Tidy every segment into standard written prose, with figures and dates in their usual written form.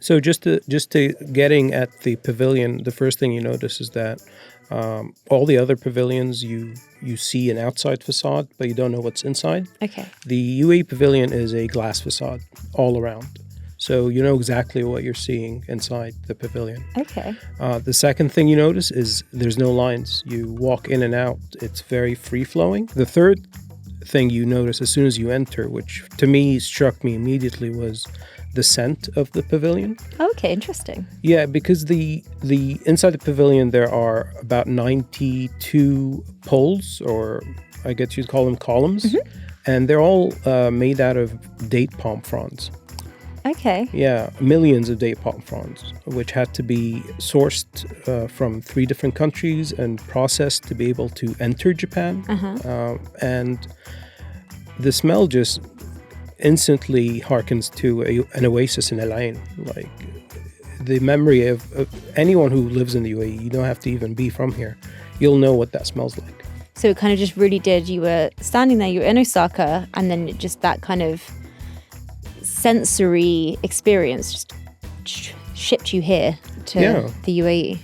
So just to getting at the pavilion, the first thing you notice is that all the other pavilions you see an outside facade, but you don't know what's inside. Okay. The UAE pavilion is a glass facade all around, so you know exactly what you're seeing inside the pavilion. Okay. The second thing you notice is there's no lines. You walk in and out. It's very free flowing. The third thing you notice as soon as you enter, which to me struck me immediately, was the scent of the pavilion. Okay, interesting. Yeah, because the inside the pavilion there are about 92 poles, or I guess you'd call them columns, and they're all made out of date palm fronds. Okay. Yeah, millions of date palm fronds, which had to be sourced from 3 different countries and processed to be able to enter Japan. And the smell just instantly harkens to an oasis in Al Ain. Like the memory of anyone who lives in the UAE, you don't have to even be from here. You'll know what that smells like. So it kind of just really did. You were standing there, you were in Osaka, and then just that kind of sensory experience just shipped you here to the UAE.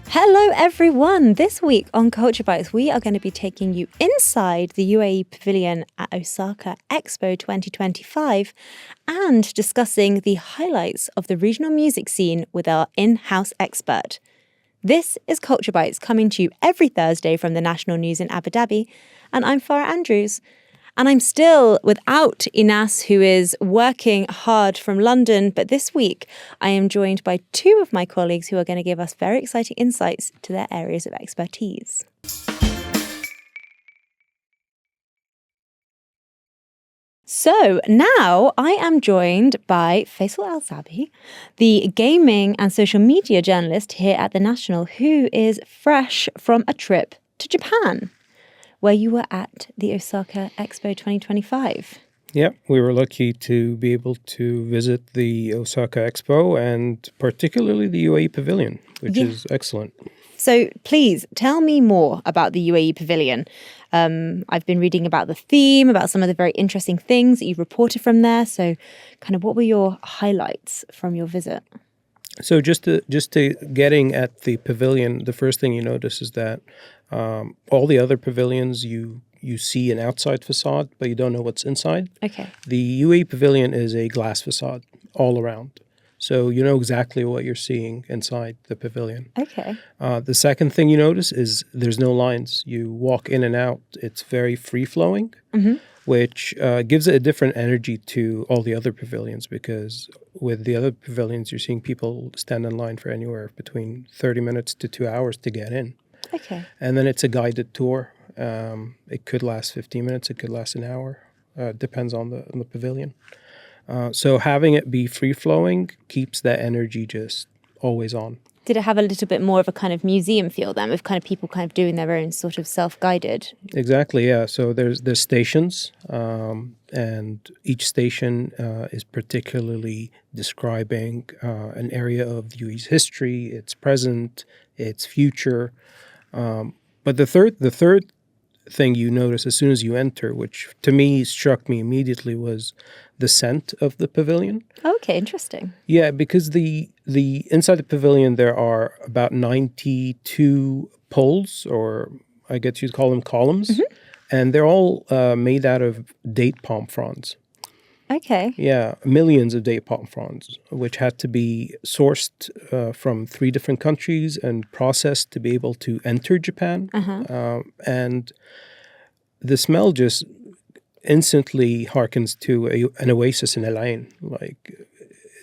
Hello everyone! This week on Culture Bites, we are going to be taking you inside the UAE Pavilion at Osaka Expo 2025 and discussing the highlights of the regional music scene with our in-house expert. This is Culture Bites, coming to you every Thursday from the National News in Abu Dhabi, and I'm Farah Andrews. And I'm still without Inas, who is working hard from London. But this week, I am joined by 2 of my colleagues who are going to give us very exciting insights to their areas of expertise. So now I am joined by Faisal Zaabi, the gaming and social media journalist here at the National, who is fresh from a trip to Japan, where you were at the Osaka Expo 2025. Yeah, we were lucky to be able to visit the Osaka Expo and particularly the UAE Pavilion, which is excellent. So please tell me more about the UAE Pavilion. I've been reading about the theme, about some of the very interesting things that you've reported from there. So kind of what were your highlights from your visit? So just to getting at the pavilion, the first thing you notice is that all the other pavilions you see an outside facade, but you don't know what's inside. Okay. The UAE Pavilion is a glass facade all around, so you know exactly what you're seeing inside the pavilion. Okay. The second thing you notice is there's no lines. You walk in and out. It's very free flowing, which gives it a different energy to all the other pavilions, because with the other pavilions, you're seeing people stand in line for anywhere between 30 minutes to 2 hours to get in. Okay. And then it's a guided tour. It could last 15 minutes. It could last an hour. Depends on the pavilion. So having it be free-flowing keeps that energy just always on. Did it have a little bit more of a kind of museum feel then, with kind of people kind of doing their own sort of self-guided? Exactly, yeah. So there's stations, and each station is particularly describing an area of the UAE's history, its present, its future. But the third thing you notice as soon as you enter, which to me struck me immediately, was the scent of the pavilion. Okay, interesting. Yeah, because the inside the pavilion there are about 92 poles, or I guess you'd call them columns, and they're all made out of date palm fronds. Okay. Yeah, millions of date palm fronds, which had to be sourced from 3 different countries and processed to be able to enter Japan. And the smell just instantly harkens to an oasis in Al Ain. Like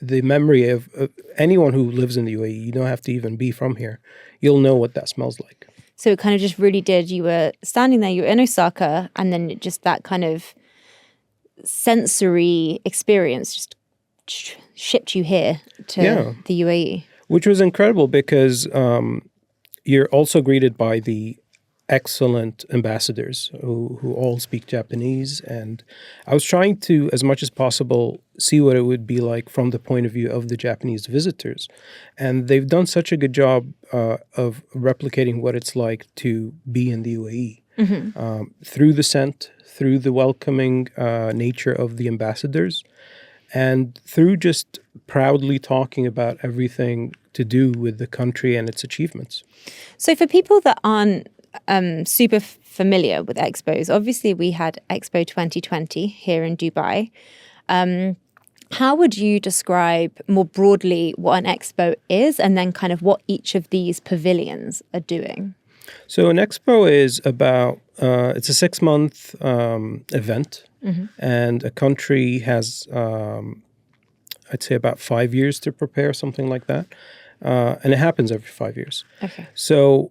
the memory of anyone who lives in the UAE, you don't have to even be from here. You'll know what that smells like. So it kind of just really did. You were standing there, you were in Osaka, and then just that kind of sensory experience just shipped you here to the UAE. Which was incredible because you're also greeted by the excellent ambassadors who all speak Japanese. And I was trying to, as much as possible, see what it would be like from the point of view of the Japanese visitors. And they've done such a good job of replicating what it's like to be in the UAE. through the scent, through the welcoming nature of the ambassadors, and through just proudly talking about everything to do with the country and its achievements. So for people that aren't super familiar with expos, obviously we had Expo 2020 here in Dubai. How would you describe more broadly what an expo is, and then kind of what each of these pavilions are doing? So an expo is about, it's a 6-month event, and a country has, I'd say, about 5 years to prepare, something like that. And it happens every 5 years. Okay. So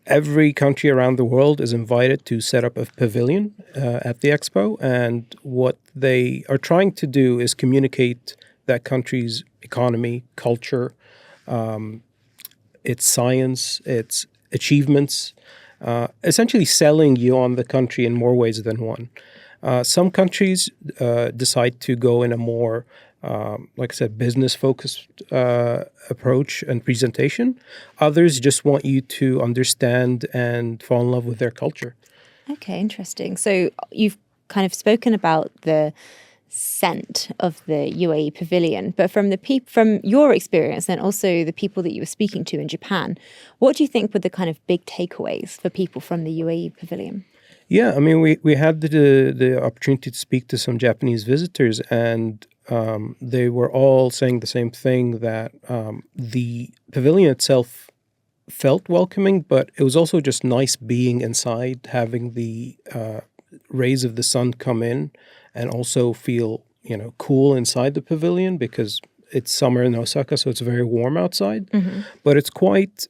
every country around the world is invited to set up a pavilion at the expo. And what they are trying to do is communicate that country's economy, culture, its science, its achievements, essentially selling you on the country in more ways than one. Some countries decide to go in a more, like I said, business-focused approach and presentation. Others just want you to understand and fall in love with their culture. Okay, interesting. So you've kind of spoken about the scent of the UAE pavilion, but from from your experience and also the people that you were speaking to in Japan, what do you think were the kind of big takeaways for people from the UAE pavilion? Yeah, I mean, we had the opportunity to speak to some Japanese visitors, and they were all saying the same thing, that the pavilion itself felt welcoming, but it was also just nice being inside, having the rays of the sun come in and also feel, cool inside the pavilion, because it's summer in Osaka, so it's very warm outside. But it's quite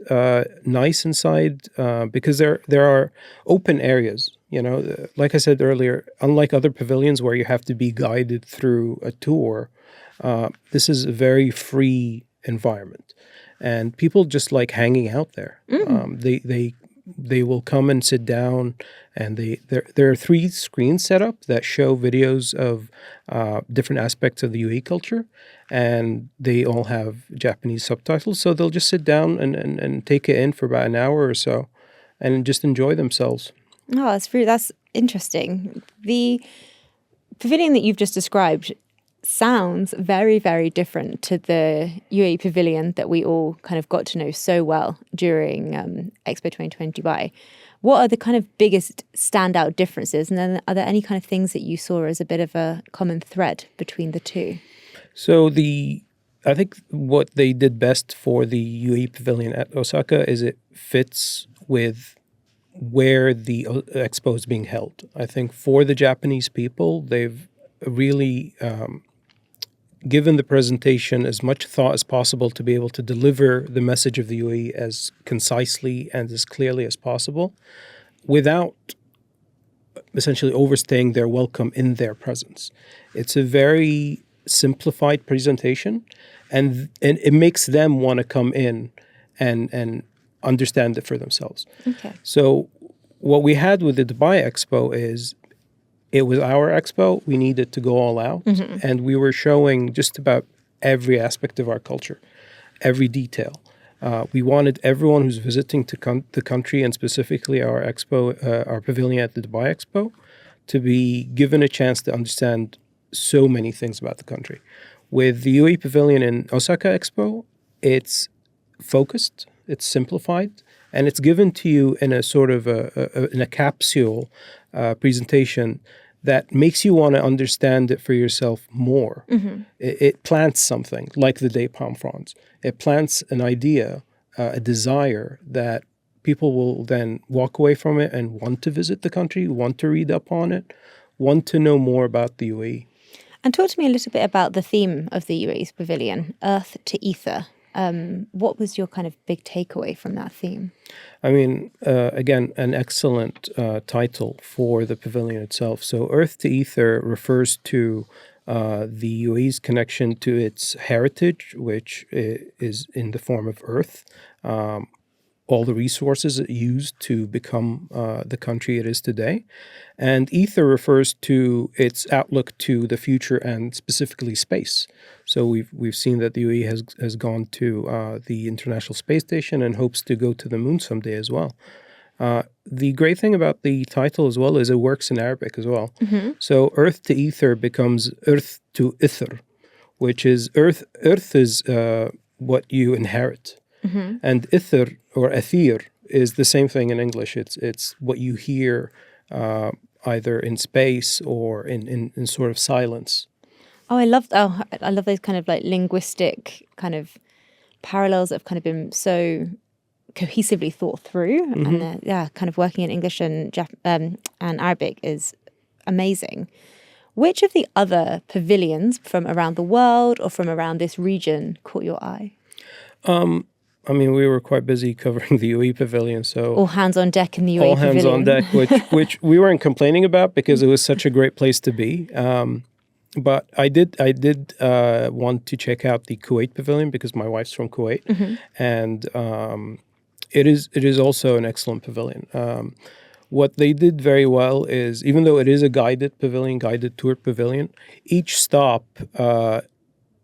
nice inside because there are open areas. Like I said earlier, unlike other pavilions where you have to be guided through a tour, this is a very free environment, and people just like hanging out there. They will come and sit down, and there are 3 screens set up that show videos of different aspects of the UAE culture, and they all have Japanese subtitles. So they'll just sit down and take it in for about an hour or so, and just enjoy themselves. Oh, that's interesting. The pavilion that you've just described sounds very, very different to the UAE pavilion that we all kind of got to know so well during Expo 2020 Dubai. What are the kind of biggest standout differences? And then are there any kind of things that you saw as a bit of a common thread between the two? So I think what they did best for the UAE pavilion at Osaka is it fits with where the expo is being held. I think for the Japanese people, they've really given the presentation as much thought as possible to be able to deliver the message of the UAE as concisely and as clearly as possible, without essentially overstaying their welcome in their presence. It's a very simplified presentation, and it makes them want to come in and understand it for themselves. Okay. So what we had with the Dubai Expo is, it was our expo. We needed to go all out, and we were showing just about every aspect of our culture, every detail. We wanted everyone who's visiting to the country, and specifically our expo, our pavilion at the Dubai Expo, to be given a chance to understand so many things about the country. With the UAE pavilion in Osaka Expo, it's focused, it's simplified, and it's given to you in a sort of in a capsule presentation that makes you want to understand it for yourself more. It plants something, like the date palm fronds. It plants an idea, a desire that people will then walk away from it and want to visit the country, want to read up on it, want to know more about the UAE. And talk to me a little bit about the theme of the UAE's pavilion, Earth to Ether. What was your kind of big takeaway from that theme? I mean, again, an excellent title for the pavilion itself. So Earth to Ether refers to the UAE's connection to its heritage, which is in the form of earth, all the resources it used to become the country it is today. And ether refers to its outlook to the future, and specifically space. So we've seen that the UAE has gone to the International Space Station and hopes to go to the moon someday as well. The great thing about the title as well is it works in Arabic as well. So earth to ether becomes earth to ither, which is earth. Earth is what you inherit, and ither or athir is the same thing in English. It's what you hear either in space or in sort of silence. I love those kind of like linguistic kind of parallels that have kind of been so cohesively thought through, and kind of working in English and Arabic is amazing. Which of the other pavilions from around the world or from around this region caught your eye? I mean, we were quite busy covering the UAE pavilion, so all hands on deck in the UAE all hands pavilion. on deck, which we weren't complaining about because it was such a great place to be. But I did want to check out the Kuwait pavilion because my wife's from Kuwait, and it is also an excellent pavilion. What they did very well is, even though it is a guided tour pavilion, each stop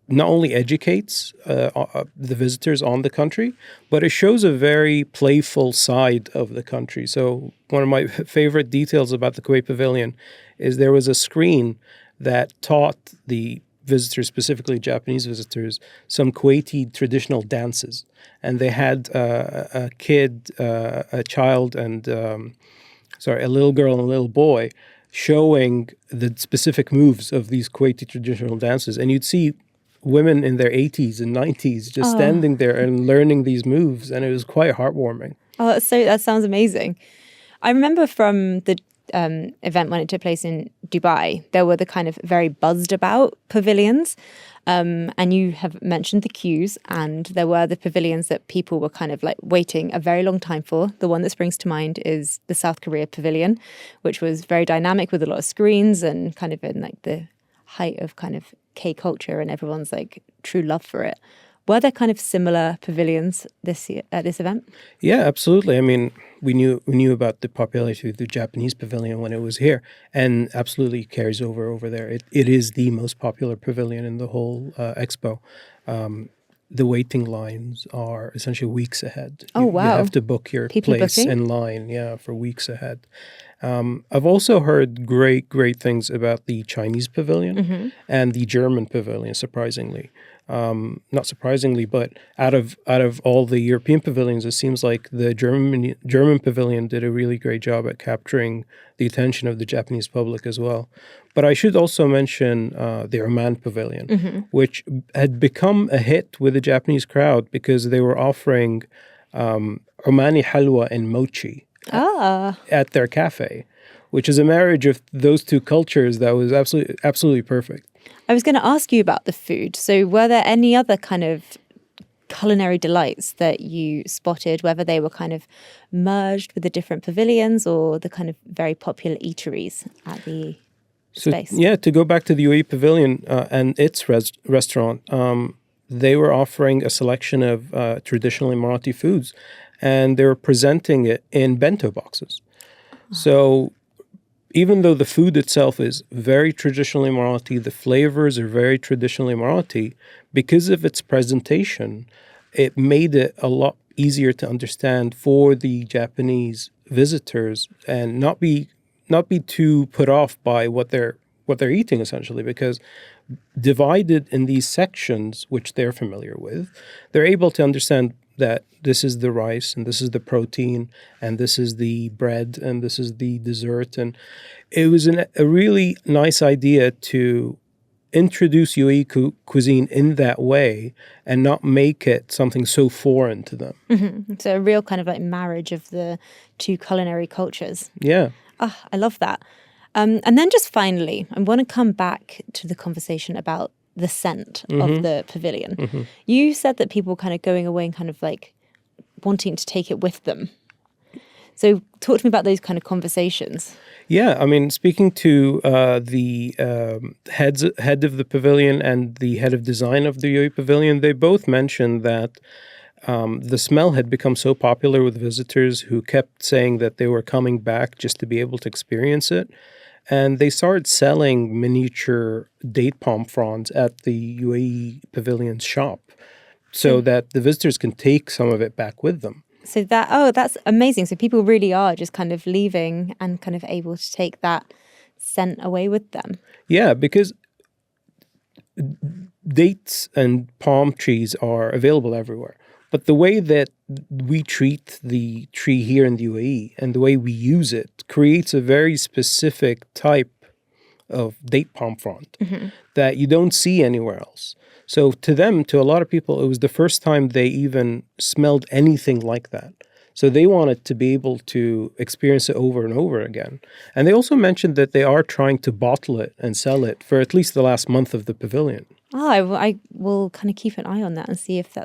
not only educates the visitors on the country, but it shows a very playful side of the country. So one of my favorite details about the Kuwait pavilion is there was a screen that taught the visitors, specifically Japanese visitors, some Kuwaiti traditional dances. And they had a child, and a little girl and a little boy showing the specific moves of these Kuwaiti traditional dances. And you'd see women in their 80s and 90s just standing there and learning these moves. And it was quite heartwarming. Oh, that sounds amazing. I remember from the event when it took place in Dubai, there were the kind of very buzzed about pavilions. And you have mentioned the queues, and there were the pavilions that people were kind of like waiting a very long time for. The one that springs to mind is the South Korea pavilion, which was very dynamic with a lot of screens and kind of in like the height of kind of K culture and everyone's like true love for it. Were there kind of similar pavilions this year at this event? Yeah, absolutely. I mean, we knew about the popularity of the Japanese pavilion when it was here, and absolutely carries over there. It is the most popular pavilion in the whole Expo. The waiting lines are essentially weeks ahead. Oh, wow. You have to book your place in line, for weeks ahead. I've also heard great things about the Chinese pavilion and the German pavilion, surprisingly. Not surprisingly, but out of all the European pavilions, it seems like the German pavilion did a really great job at capturing the attention of the Japanese public as well. But I should also mention the Oman pavilion, which had become a hit with the Japanese crowd because they were offering Omani halwa and mochi at their cafe, which is a marriage of those two cultures that was absolutely perfect. I was going to ask you about the food. So were there any other kind of culinary delights that you spotted, whether they were kind of merged with the different pavilions or the kind of very popular eateries at the space? Yeah, to go back to the UAE pavilion and its restaurant, they were offering a selection of traditional Emirati foods, and they were presenting it in bento boxes. So even though the food itself is very traditionally Emirati, the flavors are very traditionally Emirati, because of its presentation, it made it a lot easier to understand for the Japanese visitors and not be too put off by what they're eating, essentially, because divided in these sections, which they're familiar with, they're able to understand that this is the rice and this is the protein and this is the bread and this is the dessert. And it was a really nice idea to introduce UAE cuisine in that way and not make it something so foreign to them. So a real kind of like marriage of the two culinary cultures. Yeah. Oh, I love that. And then just finally, I want to come back to the conversation about the scent of the pavilion. You said that people were kind of going away and kind of like wanting to take it with them. So talk to me about those kind of conversations. Yeah, I mean, speaking to the head of the pavilion and the head of design of the UAE pavilion, they both mentioned that the smell had become so popular with visitors who kept saying that they were coming back just to be able to experience it. And they started selling miniature date palm fronds at the UAE pavilion's shop so that the visitors can take some of it back with them. So that's amazing. So people really are just kind of leaving and kind of able to take that scent away with them. Yeah, because dates and palm trees are available everywhere. But the way that we treat the tree here in the UAE and the way we use it creates a very specific type of date palm frond that you don't see anywhere else. So to them, to a lot of people, it was the first time they even smelled anything like that. So they wanted to be able to experience it over and over again. And they also mentioned that they are trying to bottle it and sell it for at least the last month of the pavilion. Oh, I will kind of keep an eye on that and see if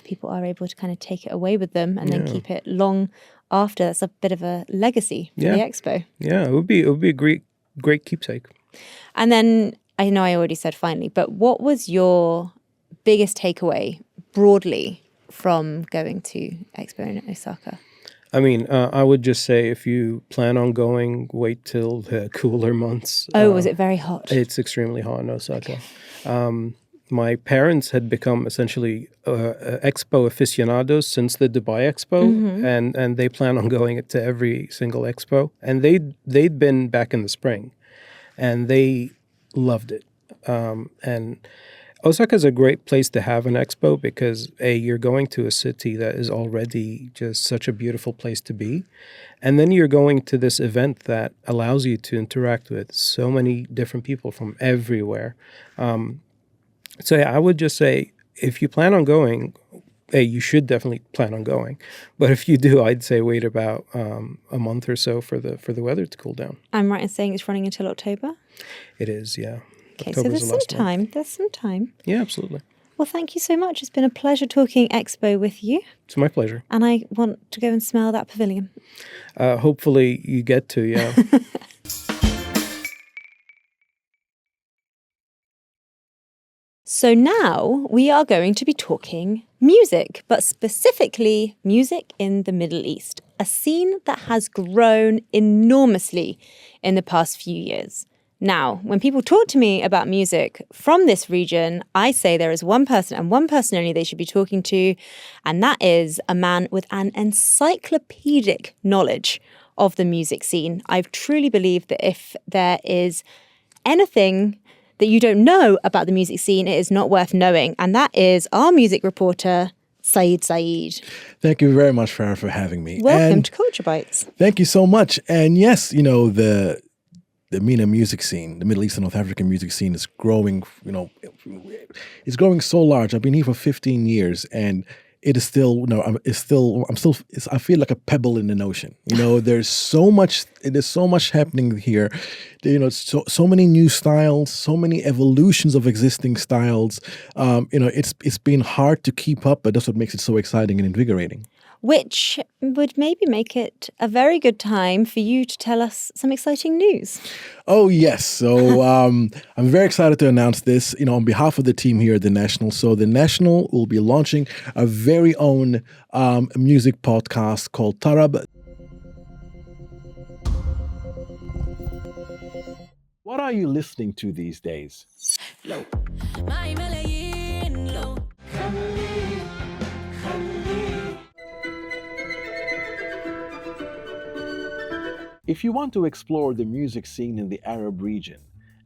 people are able to kind of take it away with them and then keep it long after. That's a bit of a legacy for the Expo. Yeah, it would be a great keepsake. And then I know I already said finally, but what was your biggest takeaway broadly from going to Expo in Osaka? I mean, I would just say if you plan on going, wait till the cooler months. Was it very hot? It's extremely hot in Osaka. My parents had become essentially Expo aficionados since the Dubai Expo, and they plan on going to every single Expo. And they'd been back in the spring, and they loved it. And Osaka is a great place to have an expo because you're going to a city that is already just such a beautiful place to be. And then you're going to this event that allows you to interact with so many different people from everywhere. So yeah, I would just say if you plan on going, you should definitely plan on going. But if you do, I'd say wait about a month or so for the weather to cool down. I'm right in saying it's running until October? It is, yeah. Okay, October's so there's some time. Yeah, absolutely. Well, thank you so much. It's been a pleasure talking Expo with you. It's my pleasure. And I want to go and smell that pavilion. Hopefully you get to, yeah. So now we are going to be talking music, but specifically music in the Middle East, a scene that has grown enormously in the past few years. Now, when people talk to me about music from this region, I say there is one person and one person only they should be talking to, and that is a man with an encyclopedic knowledge of the music scene. I truly believe that if there is anything that you don't know about the music scene, it is not worth knowing, and that is our music reporter, Saeed Saeed. Thank you very much, Farah, for having me. Welcome to Culture Bites. Thank you so much. And yes, the MENA music scene, the Middle East and North African music scene is growing, it's growing so large. I've been here for 15 years and it is still, I feel like a pebble in an ocean. There's so much happening here. So many new styles, so many evolutions of existing styles. It's been hard to keep up, but that's what makes it so exciting and invigorating. Which would maybe make it a very good time for you to tell us some exciting news. Oh, yes. So I'm very excited to announce this, on behalf of the team here at The National. So The National will be launching a very own music podcast called Tarab. What are you listening to these days? Low. If you want to explore the music scene in the Arab region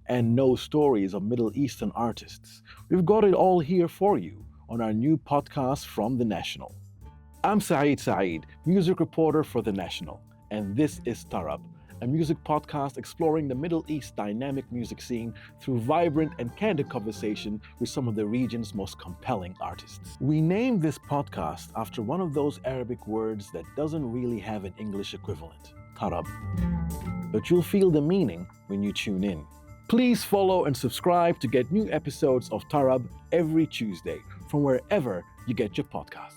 and know stories of Middle Eastern artists, we've got it all here for you on our new podcast from The National. I'm Saeed Saeed, music reporter for The National, and this is Tarab, a music podcast exploring the Middle East dynamic music scene through vibrant and candid conversation with some of the region's most compelling artists. We named this podcast after one of those Arabic words that doesn't really have an English equivalent. Tarab. But you'll feel the meaning when you tune in. Please follow and subscribe to get new episodes of Tarab every Tuesday from wherever you get your podcasts.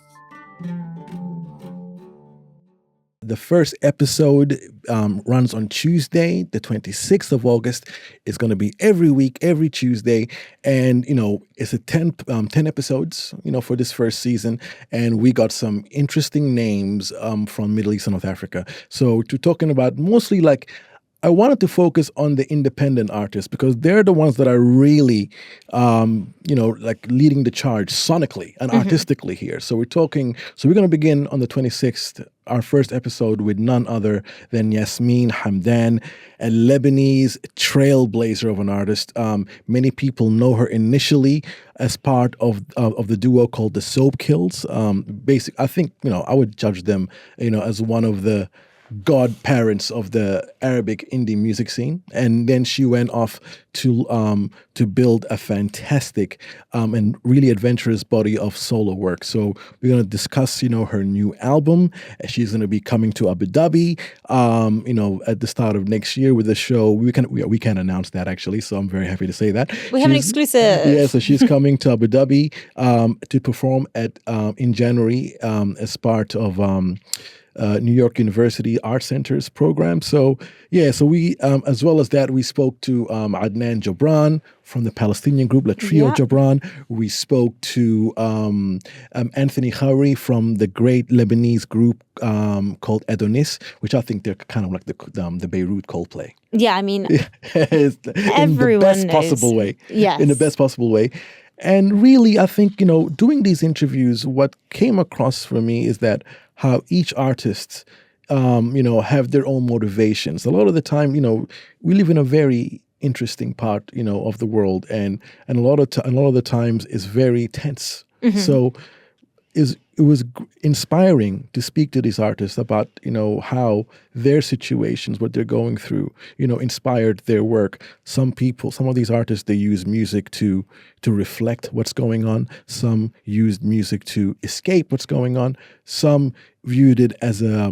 The first episode runs on Tuesday, the 26th of August. It's going to be every week, every Tuesday. And, it's a 10 episodes, for this first season. And we got some interesting names from Middle East and North Africa. So we're talking about mostly like I wanted to focus on the independent artists because they're the ones that are really, like leading the charge sonically and artistically here. So we're going to begin on the 26th, our first episode with none other than Yasmine Hamdan, a Lebanese trailblazer of an artist. Many people know her initially as part of the duo called the Soap Kills. I think, I would judge them, as one of the godparents of the Arabic indie music scene, and then she went off to build a fantastic and really adventurous body of solo work. So we're going to discuss, her new album. She's going to be coming to Abu Dhabi, at the start of next year with the show. We can announce that actually. So I'm very happy to say that we have an exclusive. Yeah, so she's coming to Abu Dhabi to perform in January as part of New York University Art Center's program. So we, as well as that, we spoke to Adnan Jabran from the Palestinian group La Trio Jabran. We spoke to Anthony Khoury from the great Lebanese group called Adonis, which I think they're kind of like the Beirut Coldplay. Yeah, I mean, everyone knows. In the best possible way. Yes. In the best possible way. And really, I think, doing these interviews, what came across for me is that how each artist, have their own motivations. A lot of the time, we live in a very interesting part, of the world, and a lot of the times is very tense. So it was inspiring to speak to these artists about, how their situations, what they're going through, inspired their work. Some of these artists, they use music to reflect what's going on. Some used music to escape what's going on. Some viewed it as a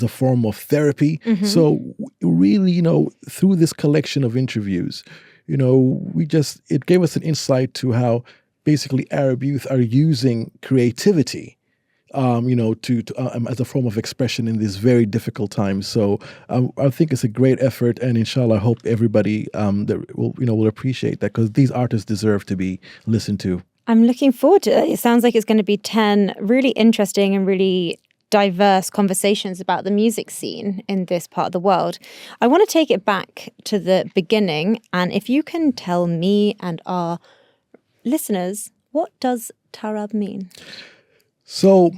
form of therapy. So really, through this collection of interviews, it gave us an insight to how basically Arab youth are using creativity as a form of expression in these very difficult times. So I think it's a great effort, and inshallah, I hope everybody will appreciate that, because these artists deserve to be listened to. I'm looking forward to it. It sounds like it's going to be 10 really interesting and really diverse conversations about the music scene in this part of the world. I want to take it back to the beginning, and if you can tell me and our listeners, what does Tarab mean? So,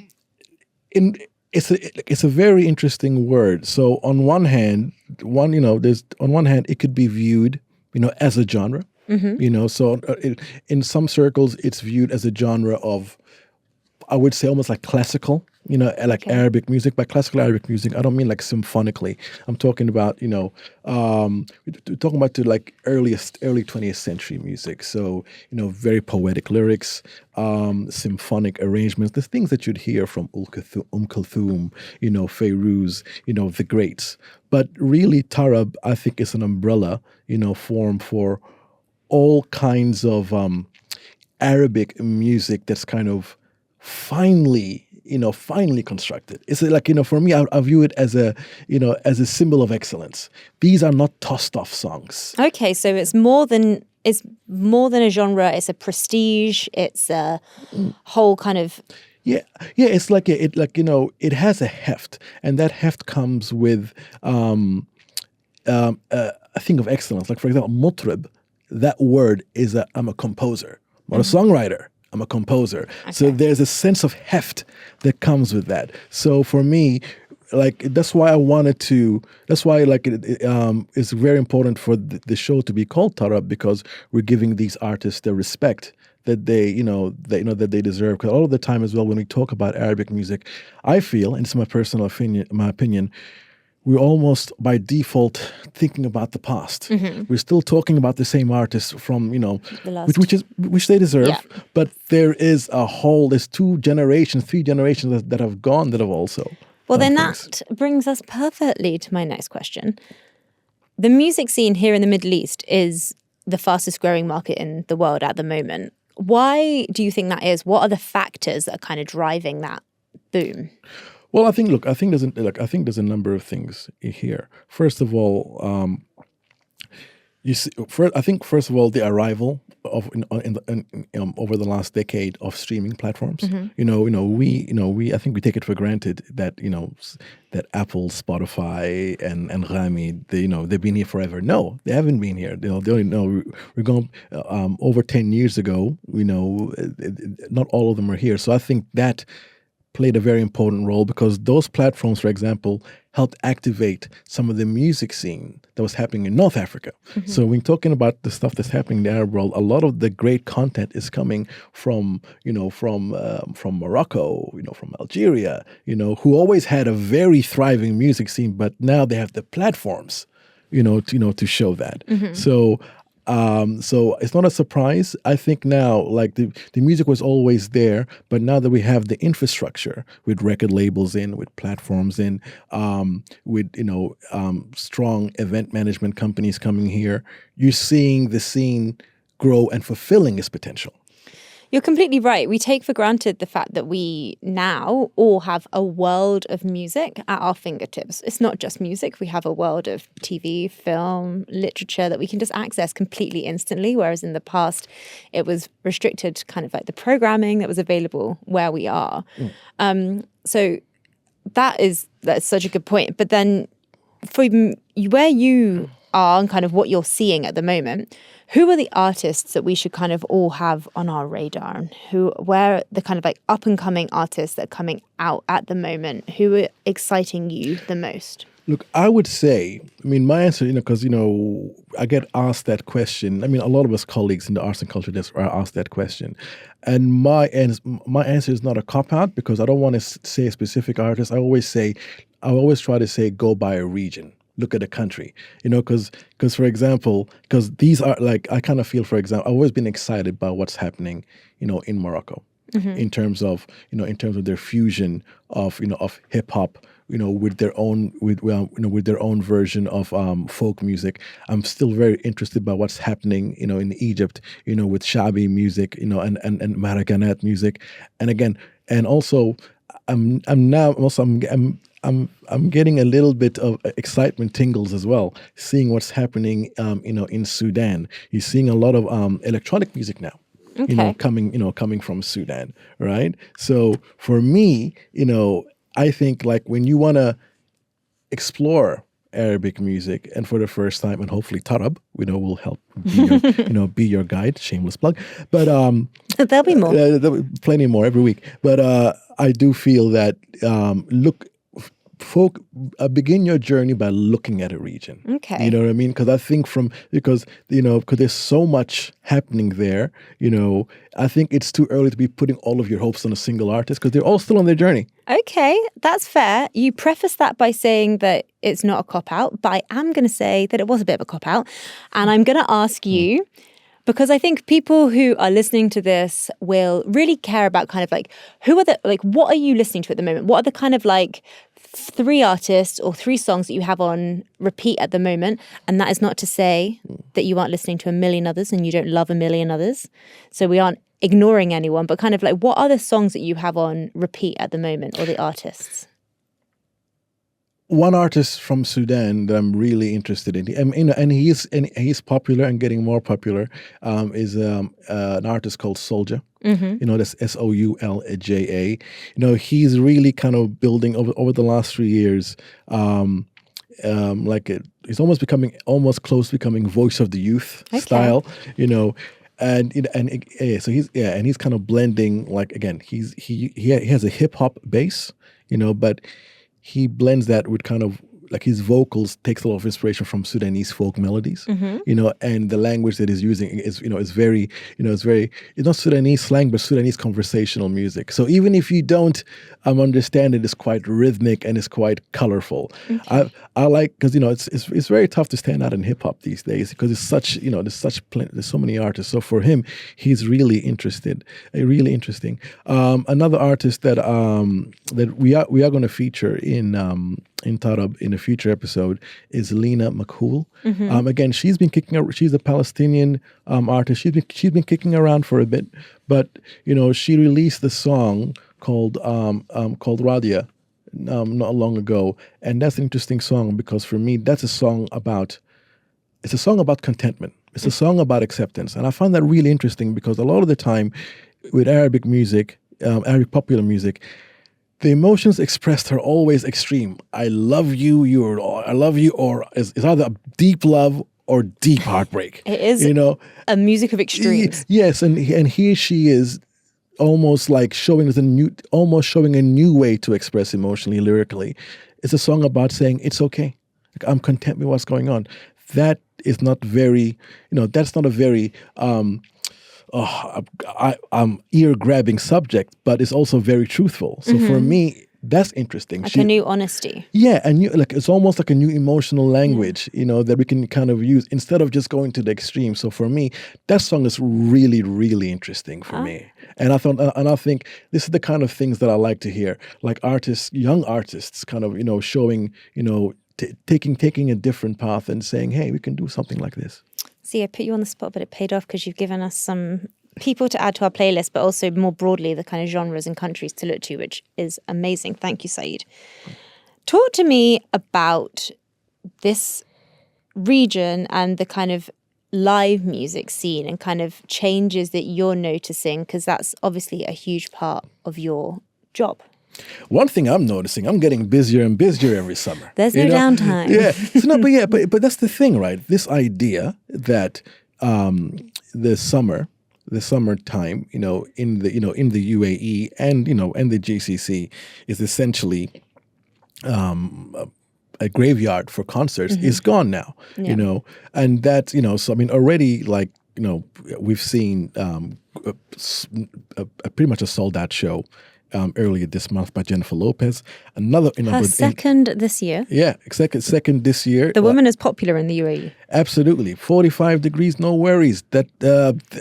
it's a very interesting word. So, on one hand, it could be viewed, as a genre. So in some circles, it's viewed as a genre of, I would say, almost like classical, Arabic music. By classical Arabic music, I don't mean like symphonically. I'm talking about, to like early 20th century music. So, very poetic lyrics, symphonic arrangements, the things that you'd hear from Kulthum, Fairuz, the greats. But really, Tarab, I think, is an umbrella, form for all kinds of Arabic music that's kind of finely constructed. It's like, for me, I view it as a symbol of excellence. These are not tossed off songs. Okay, so it's more than a genre. It's a prestige. It's a whole kind of. Yeah. It's like it has a heft, and that heft comes with a thing of excellence. Like, for example, mutrib. That word is I'm a composer, not a songwriter. I'm a composer. Okay. So there's a sense of heft that comes with that. So for me, that's why it's very important for the show to be called Tarab, because we're giving these artists the respect that they deserve. Because all of the time as well, when we talk about Arabic music, I feel, and it's my personal opinion, we're almost by default thinking about the past. We're still talking about the same artists from, which they deserve. Yeah. But there's 3 generations that have gone that have also. Well, then that brings us perfectly to my next question. The music scene here in the Middle East is the fastest growing market in the world at the moment. Why do you think that is? What are the factors that are kind of driving that boom? Well, I think there's a number of things here. First of all, You see, I think first of all, the arrival of over the last decade of streaming platforms. I think we take it for granted that that Apple, Spotify, and Rami, they've been here forever. No, they haven't been here. They only know we're going over 10 years ago. Not all of them are here. So I think that played a very important role because those platforms, for example, helped activate some of the music scene that was happening in North Africa. So when talking about the stuff that's happening in the Arab world, a lot of the great content is coming from Morocco, from Algeria, who always had a very thriving music scene, but now they have the platforms, to show that. So it's not a surprise. I think now, like the music was always there, but now that we have the infrastructure with record labels in, with platforms in, with strong event management companies coming here, you're seeing the scene grow and fulfilling its potential. You're completely right. We take for granted the fact that we now all have a world of music at our fingertips. It's not just music. We have a world of TV, film, literature that we can just access completely instantly, whereas in the past it was restricted to kind of like the programming that was available where we are. So that's such a good point. But then for where you are and kind of what you're seeing at the moment, who are the artists that we should kind of all have on our radar? And where are the kind of like up and coming artists that are coming out at the moment? Who are exciting you the most? Look, I would say, my answer, because, I get asked that question. A lot of us colleagues in the arts and culture desk are asked that question. And my answer is not a cop-out because I don't want to say a specific artist. I always try to say, go by a region. Look at the country, because for example, because these are like, I kind of feel, for example, I've always been excited by what's happening, in Morocco, in terms of their fusion of hip hop, with their own with their own version of folk music. I'm still very interested by what's happening, in Egypt, with Zaabi music, and Maraganat music, and also I'm getting a little bit of excitement tingles as well, seeing what's happening, in Sudan. You're seeing a lot of electronic music now, coming from Sudan, right? So for me, I think like when you want to explore Arabic music, and for the first time, and hopefully Tarab, will help be your guide. Shameless plug, but there'll be more. There'll be plenty more every week. But I do feel that begin your journey by looking at a region. Okay. You know what I mean? Because I think because there's so much happening there, I think it's too early to be putting all of your hopes on a single artist because they're all still on their journey. Okay, that's fair. You preface that by saying that it's not a cop-out, but I am going to say that it was a bit of a cop-out. And I'm going to ask you, because I think people who are listening to this will really care about kind of like, what are you listening to at the moment? What are the kind of like 3 artists or 3 songs that you have on repeat at the moment? And that is not to say that you aren't listening to a million others and you don't love a million others. So we aren't ignoring anyone, but kind of like, what are the songs that you have on repeat at the moment, or the artists? One artist from Sudan that I'm really interested in, and he's popular and getting more popular, is an artist called Soulja. That's Soulja. He's really kind of building over the last 3 years. He's almost close to becoming voice of the youth style. So he's kind of blending, like, again, he has a hip hop base, but he blends that with kind of like his vocals takes a lot of inspiration from Sudanese folk melodies, and the language that he's using is very, it's not Sudanese slang, but Sudanese conversational music. So even if you don't understand it, it's quite rhythmic and it's quite colorful. Okay. I like, because it's very tough to stand out in hip hop these days because it's such, there's so many artists. So for him, he's really interesting. Another artist that we are going to feature in Tarab in a future episode is Lina Makhoul. Again, she's a Palestinian artist. She's been kicking around for a bit, but she released a song called Radia not long ago, and that's an interesting song because for me that's a song about it's a song about contentment. It's a song about acceptance. And I find that really interesting because a lot of the time with Arabic music, Arabic popular music, the emotions expressed are always extreme. I love you, I love you, or it's either a deep love or deep heartbreak. It is, a music of extremes. Yes, and here she is, almost like showing a new way to express emotionally, lyrically. It's a song about saying it's okay. Like, I'm content with what's going on. That is not very, that's not a very ear-grabbing subject, but it's also very truthful. So for me, that's interesting. Like a new honesty. Yeah, and it's almost like a new emotional language, that we can kind of use instead of just going to the extreme. So for me, that song is really, really interesting for me. And I think this is the kind of things that I like to hear, like young artists, kind of showing, taking a different path and saying, hey, we can do something like this. See, I put you on the spot, but it paid off because you've given us some people to add to our playlist, but also more broadly the kind of genres and countries to look to, which is amazing. Thank you, Saeed. Talk to me about this region and the kind of live music scene and kind of changes that you're noticing, because that's obviously a huge part of your job. One thing I'm noticing, I'm getting busier and busier every summer. There's no downtime. Yeah. So but that's the thing, right? This idea that the summertime, in the UAE and the GCC is essentially a graveyard for concerts is gone now. And that so already we've seen pretty much a sold out show earlier this month by Jennifer Lopez. Another, her second this year. Yeah, second this year. The woman is popular in the UAE. Absolutely, 45 degrees, no worries. That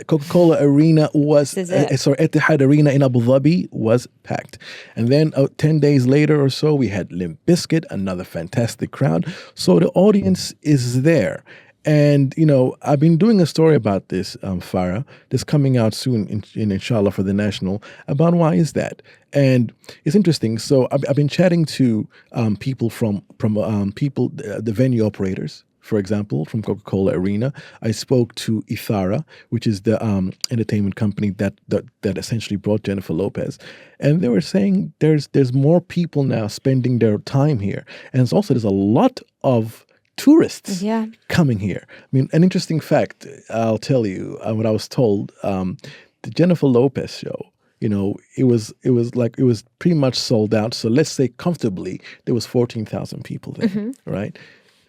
Coca-Cola Arena Etihad Arena in Abu Dhabi was packed, and then 10 days later or so, we had Limp Bizkit, another fantastic crowd. So the audience is there. And, I've been doing a story about this, Farah, that's coming out soon, inshallah, for the National, about why is that. And it's interesting. So I've been chatting to people from the venue operators, for example, from Coca-Cola Arena. I spoke to Ithara, which is the entertainment company that essentially brought Jennifer Lopez. And they were saying there's more people now spending their time here. And there's a lot of tourists coming here. An interesting fact, I'll tell you what I was told. The Jennifer Lopez show, it was pretty much sold out. So let's say comfortably there was 14,000 people there, right?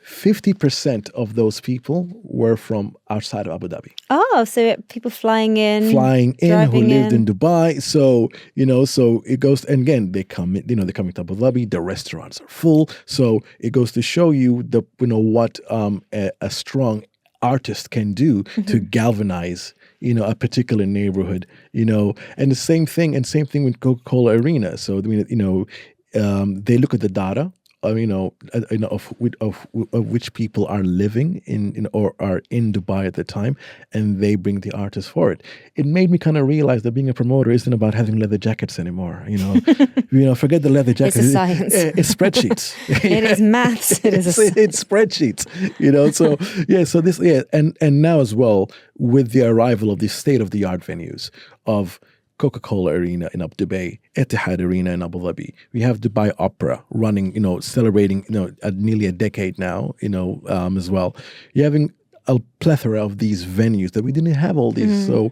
50% of those people were from outside of Abu Dhabi. Oh, so people flying in who lived in Dubai. So, so it goes, and again, they're coming to Abu Dhabi, the restaurants are full. So it goes to show you what a strong artist can do to galvanize, a particular neighborhood, and the same thing with Coca-Cola Arena. So, they look at the data. Of which people are living in or are in Dubai at the time, and they bring the artists for it. It made me kind of realize that being a promoter isn't about having leather jackets anymore. Forget the leather jackets. It's a science. It's spreadsheets. It is maths. It's spreadsheets. And now as well, with the arrival of these state-of-the-art venues of Coca-Cola Arena in Abu Dhabi, Etihad Arena in Abu Dhabi. We have Dubai Opera running, celebrating, nearly a decade now, as well. You're having a plethora of these venues that we didn't have all these. So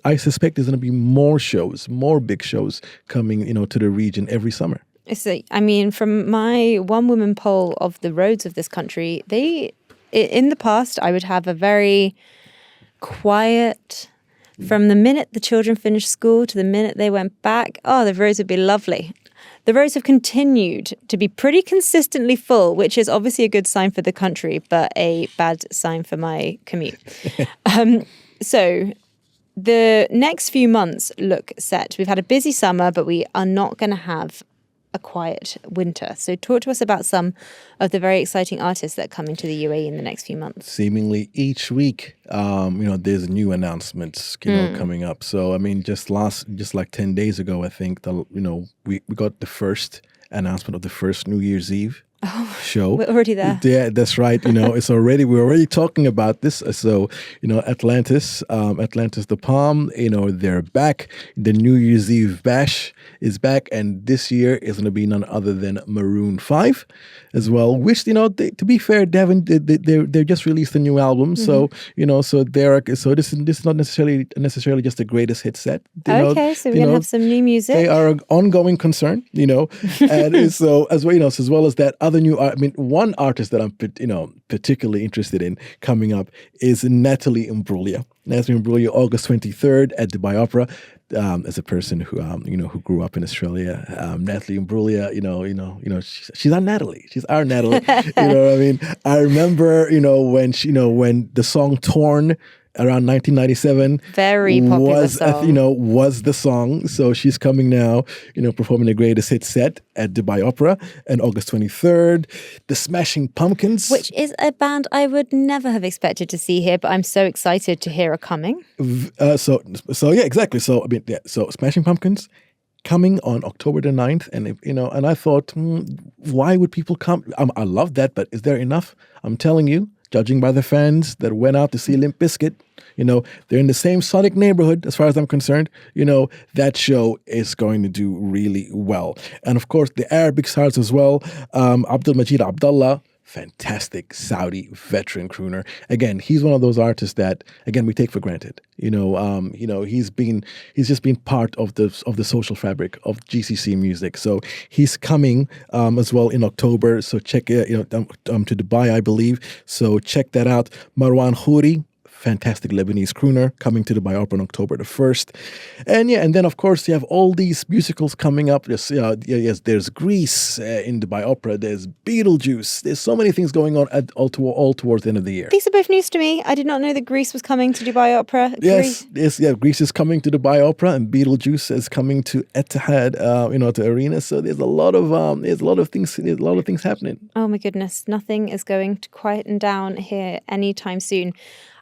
I suspect there's going to be more shows, more big shows coming, to the region every summer. From my one-woman poll of the roads of this country, in the past, I would have a very quiet. From the minute the children finished school to the minute they went back, the roads would be lovely. The roads have continued to be pretty consistently full, which is obviously a good sign for the country, but a bad sign for my commute. So the next few months look set. We've had a busy summer, but we are not going to have a quiet winter. So talk to us about some of the very exciting artists that come into the UAE in the next few months. Seemingly each week, there's new announcements, coming up. So, just like 10 days ago, I think, we got the first announcement of the first New Year's Eve show. We're already there. Yeah, that's right. We're already talking about this. So, Atlantis, Atlantis the Palm, they're back. The New Year's Eve Bash is back. And this year is going to be none other than Maroon 5 as well, which, to be fair, they just released a new album. So, so this is not necessarily just the greatest hit set. So we're going to have some new music. They are an ongoing concern, and so as well as that other new, one artist that I'm, particularly interested in coming up is Natalie Imbruglia. Natalie Imbruglia, August 23rd at Dubai Opera. As a person who grew up in Australia, Natalie Imbruglia, she's our Natalie. She's our Natalie. You know what I mean? I remember, when the song "Torn" around 1997 very popular song. Was the song. So she's coming now, performing the greatest hit set at Dubai Opera on August 23rd. The Smashing Pumpkins, which is a band I would never have expected to see here, but I'm so excited to hear are coming. So yeah, exactly. So so Smashing Pumpkins coming on October the 9th, and I thought, why would people come? I love that, but is there enough? I'm telling you, judging by the fans that went out to see Limp Bizkit, they're in the same sonic neighborhood as far as I'm concerned. That show is going to do really well. And of course, the Arabic stars as well. Abdul Majid Abdullah, fantastic Saudi veteran crooner. Again, he's one of those artists that, again, we take for granted. He's just been part of the social fabric of GCC music. So he's coming as well in October. So check to Dubai, I believe. So check that out. Marwan Khouri, fantastic Lebanese crooner, coming to Dubai Opera on October the 1st. And then of course you have all these musicals coming up. There's Grease in Dubai Opera. There's Beetlejuice. There's so many things going on all towards the end of the year. These are both news to me. I did not know that Grease was coming to Dubai Opera. Yes, Grease is coming to Dubai Opera, and Beetlejuice is coming to Etihad, to Arena. So there's a lot of things happening. Oh my goodness, nothing is going to quieten down here anytime soon.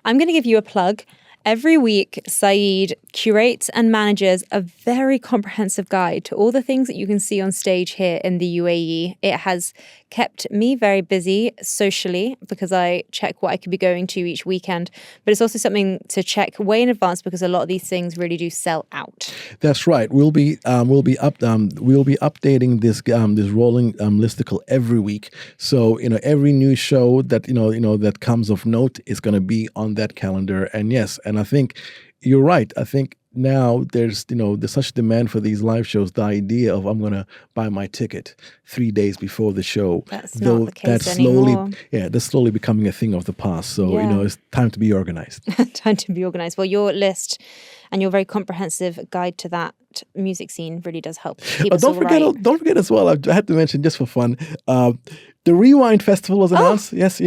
I'm going to give you a plug. Every week, Saeed curates and manages a very comprehensive guide to all the things that you can see on stage here in the UAE. It has kept me very busy socially because I check what I could be going to each weekend. But it's also something to check way in advance because a lot of these things really do sell out. That's right. We'll be updating this rolling listicle every week. So every new show that that comes of note is going to be on that calendar. And yes, and I think you're right. I think now there's such demand for these live shows. The idea of I'm going to buy my ticket 3 days before the show. That's not the case anymore. That's slowly becoming a thing of the past. So it's time to be organized. Time to be organized. Well, your list and your very comprehensive guide to that music scene really does help keep us all right. Don't forget as well. I had to mention just for fun. The Rewind Festival was announced. Yes,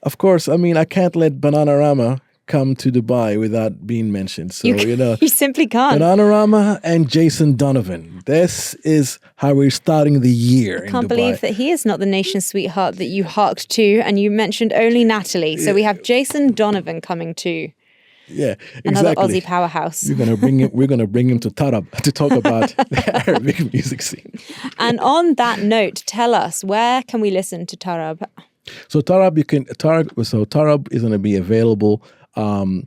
of course. I can't let Bananarama come to Dubai without being mentioned. So, you simply can't. Bananarama and Jason Donovan. This is how we're starting the year. I can't believe that he is not the nation sweetheart that you harked to, and you mentioned only Natalie. So we have Jason Donovan coming too. Yeah, exactly. Another Aussie powerhouse. We're gonna bring him to Tarab to talk about the Arabic music scene. And on that note, tell us, where can we listen to Tarab? So Tarab is going to be available on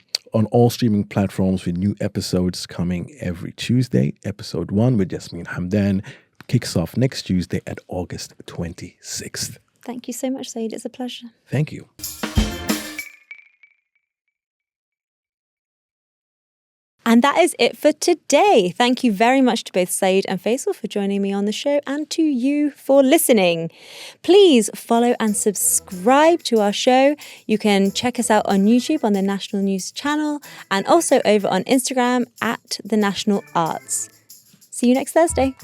all streaming platforms with new episodes coming every Tuesday. Episode 1 with Yasmine Hamdan kicks off next Tuesday at August 26th. Thank you so much, Saeed. It's a pleasure. Thank you. And that is it for today. Thank you very much to both Saeed and Faisal for joining me on the show, and to you for listening. Please follow and subscribe to our show. You can check us out on YouTube on the National News channel, and also over on Instagram at The National Arts. See you next Thursday.